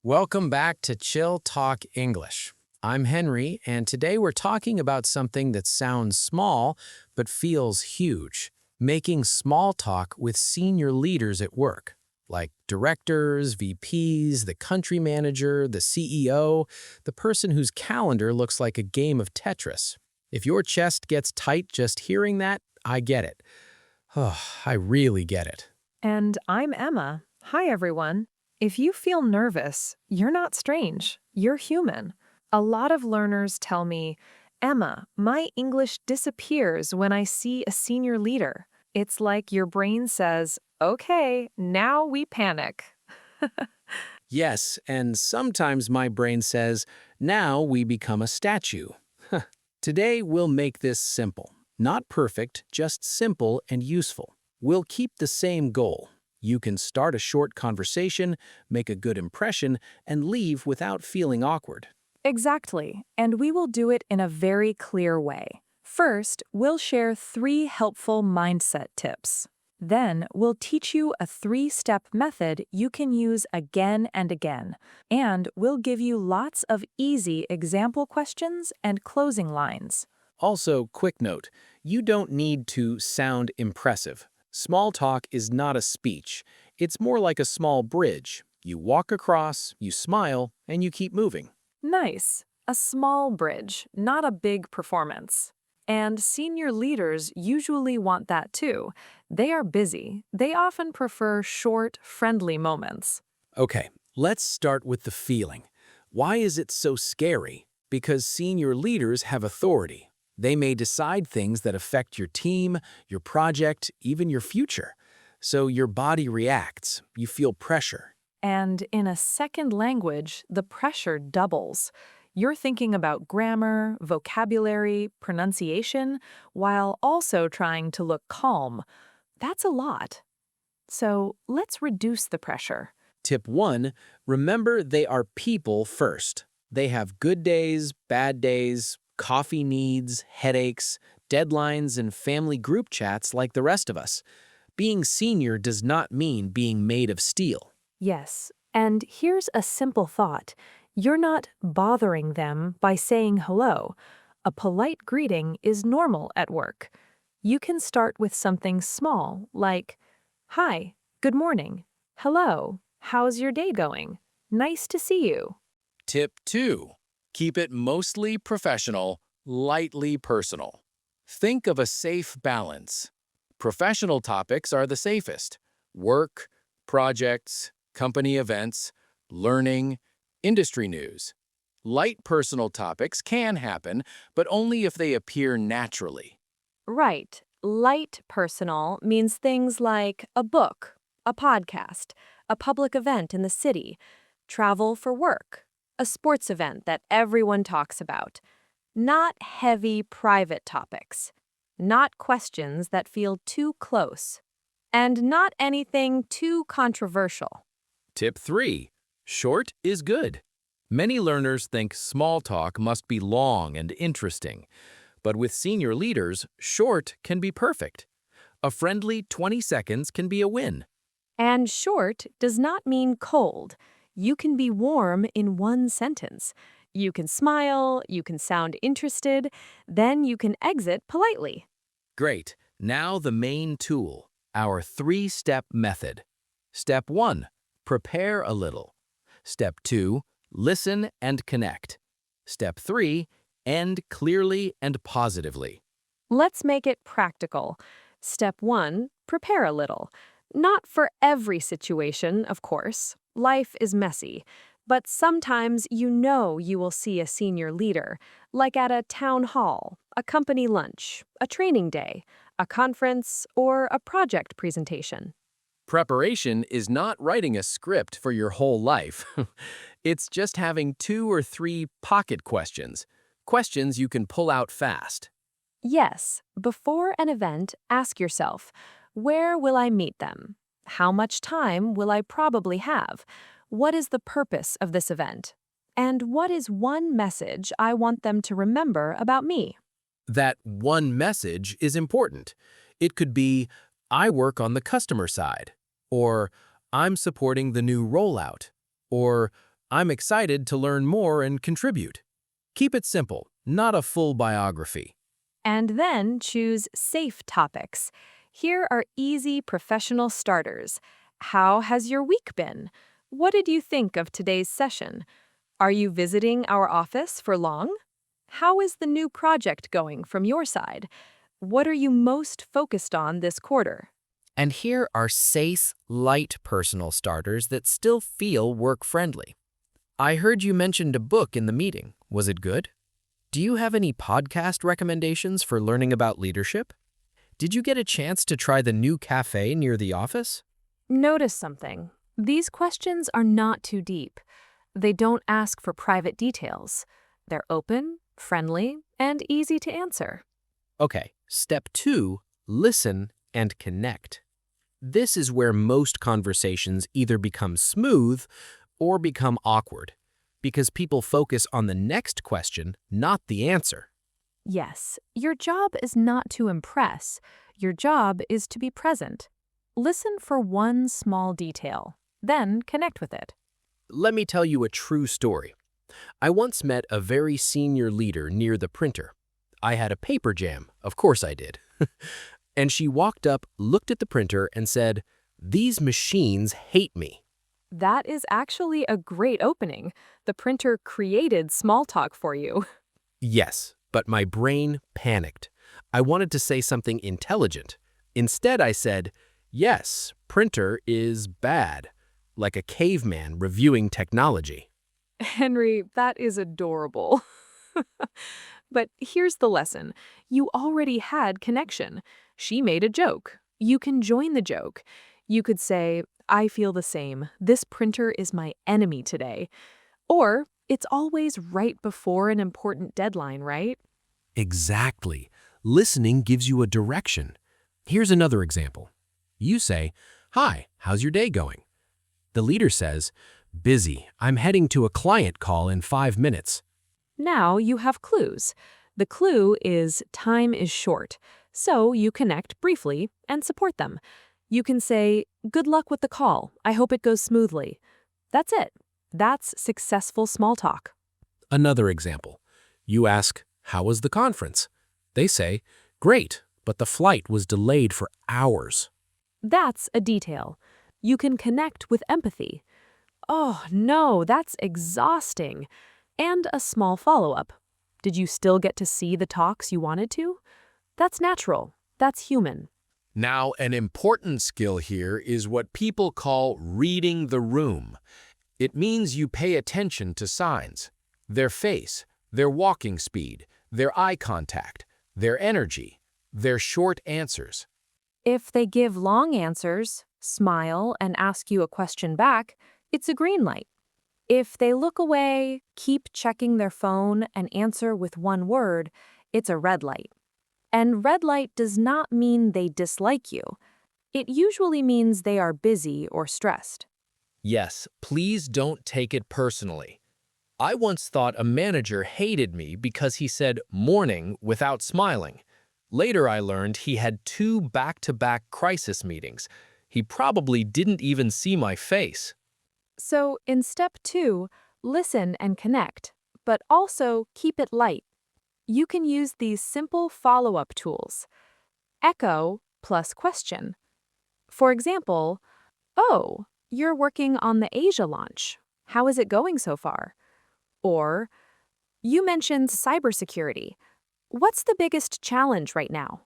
Welcome back to Chill Talk English. I'm Henry, and today we're talking about something that sounds small but feels huge, making small talk with senior leaders at work, like directors, VPs, the country manager, the CEO, the person whose calendar looks like a game of Tetris. If your chest gets tight just hearing that, I get it. Oh, I really get it. And I'm Emma. Hi, everyone. If you feel nervous, you're not strange. You're human. A lot of learners tell me, Emma, my English disappears when I see a senior leader. It's like your brain says, okay, now we panic. Yes, and sometimes my brain says, now we become a statue. Today we'll make this simple. Not perfect, just simple and useful. We'll keep the same goal. You can start a short conversation, make a good impression, and leave without feeling awkward. Exactly, and we will do it in a very clear way. First, we'll share 3 helpful mindset tips. Then, we'll teach you a 3-step method you can use again and again. And we'll give you lots of easy example questions and closing lines. Also, quick note, you don't need to sound impressive. Small talk is not a speech. It's more like a small bridge. You walk across, you smile, and you keep moving. Nice. A small bridge, not a big performance. And senior leaders usually want that too. They are busy. They often prefer short, friendly moments. Okay, let's start with the feeling. Why is it so scary? Because senior leaders have authority. They may decide things that affect your team, your project, even your future. So your body reacts. You feel pressure. And in a second language, the pressure doubles. You're thinking about grammar, vocabulary, pronunciation, while also trying to look calm. That's a lot. So let's reduce the pressure. Tip 1, remember they are people first. They have good days, bad days, coffee needs, headaches, deadlines, and family group chats like the rest of us. Being senior does not mean being made of steel. Yes, and here's a simple thought. You're not bothering them by saying hello. A polite greeting is normal at work. You can start with something small, like, Hi, good morning. Hello, how's your day going? Nice to see you. Tip 2. Keep it mostly professional, lightly personal. Think of a safe balance. Professional topics are the safest. Work, projects, company events, learning, industry news. Light personal topics can happen, but only if they appear naturally. Right. Light personal means things like a book, a podcast, a public event in the city, travel for work, a sports event that everyone talks about. Not heavy private topics. Not questions that feel too close. And not anything too controversial. Tip 3. Short is good. Many learners think small talk must be long and interesting, but with senior leaders, short can be perfect. A friendly 20 seconds can be a win. And short does not mean cold. You can be warm in one sentence. You can smile, you can sound interested, then you can exit politely. Great. Now the main tool, our 3-step method. Step 1, prepare a little. Step 2, listen and connect. Step 3, end clearly and positively. Let's make it practical. Step 1, prepare a little. Not for every situation, of course. Life is messy. But sometimes you know you will see a senior leader, like at a town hall, a company lunch, a training day, a conference, or a project presentation. Preparation is not writing a script for your whole life. It's just having 2 or 3 pocket questions, questions you can pull out fast. Yes, before an event, ask yourself, where will I meet them? How much time will I probably have? What is the purpose of this event? And what is one message I want them to remember about me? That one message is important. It could be, I work on the customer side, or I'm supporting the new rollout, or I'm excited to learn more and contribute. Keep it simple, not a full biography. And then choose safe topics. Here are easy professional starters. How has your week been? What did you think of today's session? Are you visiting our office for long? How is the new project going from your side? What are you most focused on this quarter? And here are safe, light personal starters that still feel work-friendly. I heard you mentioned a book in the meeting. Was it good? Do you have any podcast recommendations for learning about leadership? Did you get a chance to try the new cafe near the office? Notice something. These questions are not too deep. They don't ask for private details. They're open, friendly, and easy to answer. Okay, step 2, listen and connect. This is where most conversations either become smooth or become awkward, because people focus on the next question, not the answer. Yes, your job is not to impress. Your job is to be present. Listen for one small detail, then connect with it. Let me tell you a true story. I once met a very senior leader near the printer. I had a paper jam, of course I did. And she walked up, looked at the printer, and said, "These machines hate me." That is actually a great opening. The printer created small talk for you. Yes, but my brain panicked. I wanted to say something intelligent. Instead, I said, "Yes, printer is bad," like a caveman reviewing technology. Henry, that is adorable. But here's the lesson. You already had connection. She made a joke. You can join the joke. You could say, I feel the same. This printer is my enemy today. Or, it's always right before an important deadline, right? Exactly. Listening gives you a direction. Here's another example. You say, "Hi, how's your day going?" The leader says, "Busy. I'm heading to a client call in 5 minutes." Now you have clues. The clue is time is short, so you connect briefly and support them. You can say, good luck with the call. I hope it goes smoothly. That's it. That's successful small talk. Another example. You ask, "How was the conference?" They say, "Great, but the flight was delayed for hours." That's a detail. You can connect with empathy. Oh, no, that's exhausting. And a small follow-up. Did you still get to see the talks you wanted to? That's natural. That's human. Now, an important skill here is what people call reading the room. It means you pay attention to signs, their face, their walking speed, their eye contact, their energy, their short answers. If they give long answers, smile, and ask you a question back, it's a green light. If they look away, keep checking their phone, and answer with one word, it's a red light. And red light does not mean they dislike you. It usually means they are busy or stressed. Yes, please don't take it personally. I once thought a manager hated me because he said "morning" without smiling. Later I learned he had 2 back-to-back crisis meetings. He probably didn't even see my face. So, in step 2, listen and connect, but also keep it light. You can use these simple follow-up tools. Echo plus question. For example, oh, you're working on the Asia launch. How is it going so far? Or, you mentioned cybersecurity. What's the biggest challenge right now?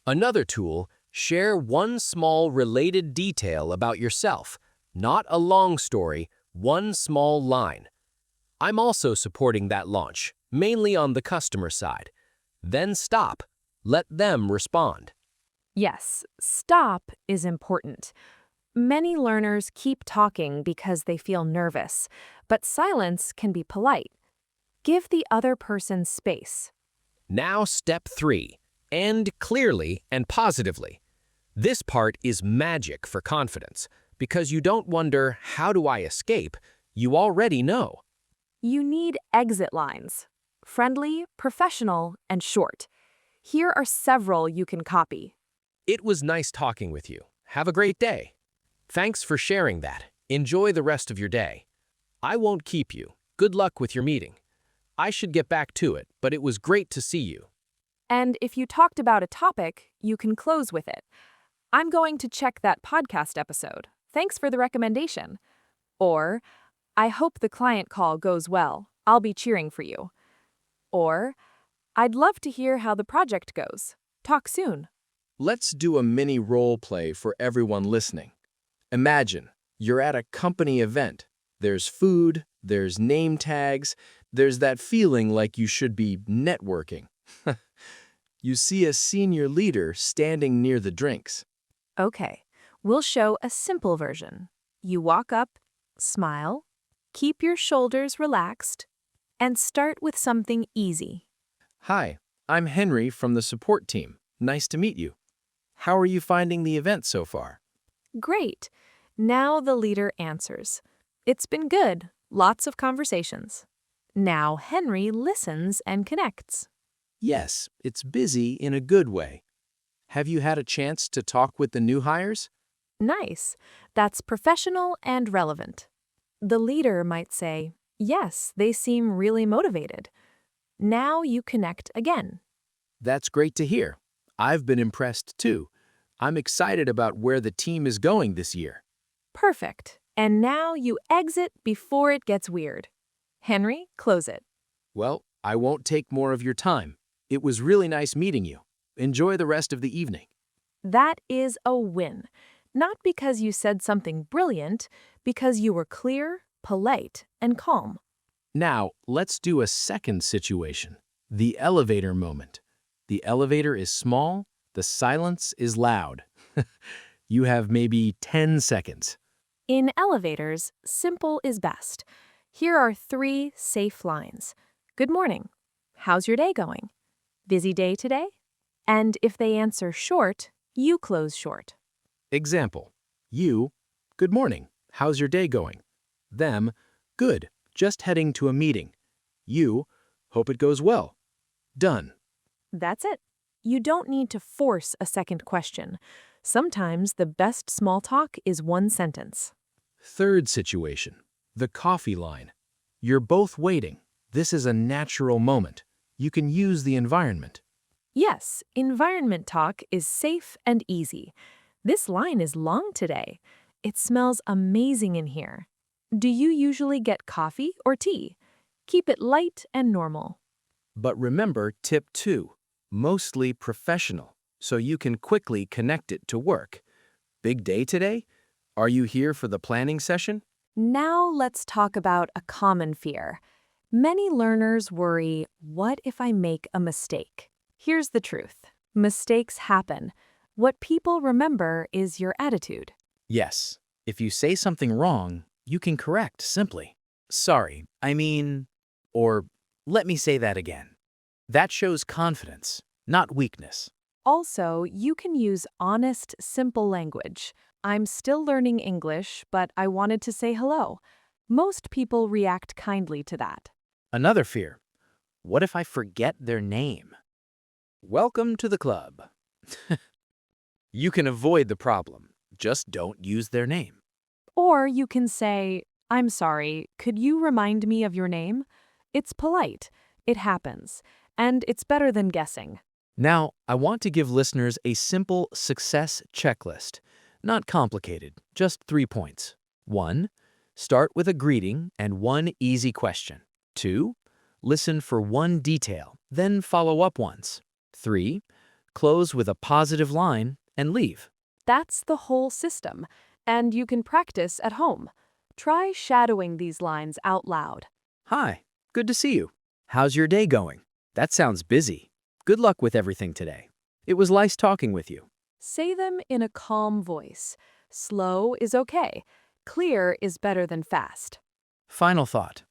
Another tool, share one small related detail about yourself, not a long story, one small line. "I'm also supporting that launch, mainly on the customer side." Then stop. Let them respond. Yes, stop is important. Many learners keep talking because they feel nervous, but silence can be polite. Give the other person space. Now step 3, end clearly and positively. This part is magic for confidence, because you don't wonder, "How do I escape?" You already know. You need exit lines. Friendly, professional, and short. Here are several you can copy. It was nice talking with you. Have a great day. Thanks for sharing that. Enjoy the rest of your day. I won't keep you. Good luck with your meeting. I should get back to it, but it was great to see you. And if you talked about a topic, you can close with it. I'm going to check that podcast episode. Thanks for the recommendation. Or, I hope the client call goes well. I'll be cheering for you. Or, I'd love to hear how the project goes. Talk soon. Let's do a mini role play for everyone listening. Imagine you're at a company event. There's food, there's name tags, there's that feeling like you should be networking. You see a senior leader standing near the drinks. Okay, we'll show a simple version. You walk up, smile, keep your shoulders relaxed, and start with something easy. Hi, I'm Henry from the support team. Nice to meet you. How are you finding the event so far? Great. Now the leader answers. It's been good. Lots of conversations. Now Henry listens and connects. Yes, it's busy in a good way. Have you had a chance to talk with the new hires? Nice. That's professional and relevant. The leader might say, yes, they seem really motivated. Now you connect again. That's great to hear. I've been impressed too. I'm excited about where the team is going this year. Perfect. And now you exit before it gets weird. Henry, close it. Well, I won't take more of your time. It was really nice meeting you. Enjoy the rest of the evening. That is a win. Not because you said something brilliant, because you were clear, polite, and calm. Now, let's do a second situation, the elevator moment. The elevator is small, the silence is loud. You have maybe 10 seconds. In elevators, simple is best. Here are 3 safe lines. Good morning. How's your day going? Busy day today? And if they answer short, you close short. Example, you, good morning, how's your day going? Them, good, just heading to a meeting. You, hope it goes well. Done. That's it. You don't need to force a second question. Sometimes the best small talk is one sentence. Third situation, the coffee line. You're both waiting. This is a natural moment. You can use the environment. Yes, environment talk is safe and easy. This line is long today. It smells amazing in here. Do you usually get coffee or tea? Keep it light and normal. But remember tip 2, mostly professional, so you can quickly connect it to work. Big day today? Are you here for the planning session? Now let's talk about a common fear. Many learners worry, what if I make a mistake? Here's the truth. Mistakes happen. What people remember is your attitude. Yes. If you say something wrong, you can correct simply. Sorry, or let me say that again. That shows confidence, not weakness. Also, you can use honest, simple language. I'm still learning English, but I wanted to say hello. Most people react kindly to that. Another fear. What if I forget their name? Welcome to the club. You can avoid the problem. Just don't use their name. Or you can say, I'm sorry, could you remind me of your name? It's polite. It happens. And it's better than guessing. Now, I want to give listeners a simple success checklist. Not complicated, just 3 points. 1. Start with a greeting and one easy question. 2. Listen for one detail, then follow up once. 3. Close with a positive line and leave. That's the whole system. And you can practice at home. Try shadowing these lines out loud. Hi, good to see you. How's your day going? That sounds busy. Good luck with everything today. It was nice talking with you. Say them in a calm voice. Slow is okay. Clear is better than fast. Final thought.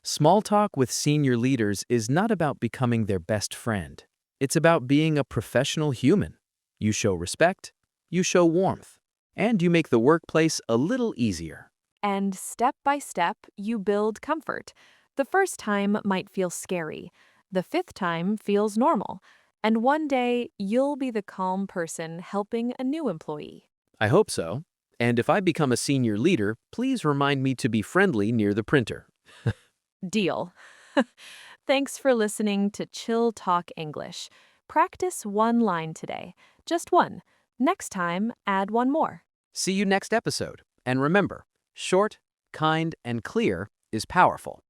Small talk with senior leaders is not about becoming their best friend. It's about being a professional human. You show respect, you show warmth, and you make the workplace a little easier. And step by step, you build comfort. The first time might feel scary. The 5th time feels normal. And one day, you'll be the calm person helping a new employee. I hope so. And if I become a senior leader, please remind me to be friendly near the printer. Deal. Thanks for listening to Chill Talk English. Practice one line today. Just one. Next time, add one more. See you next episode. And remember, short, kind, and clear is powerful.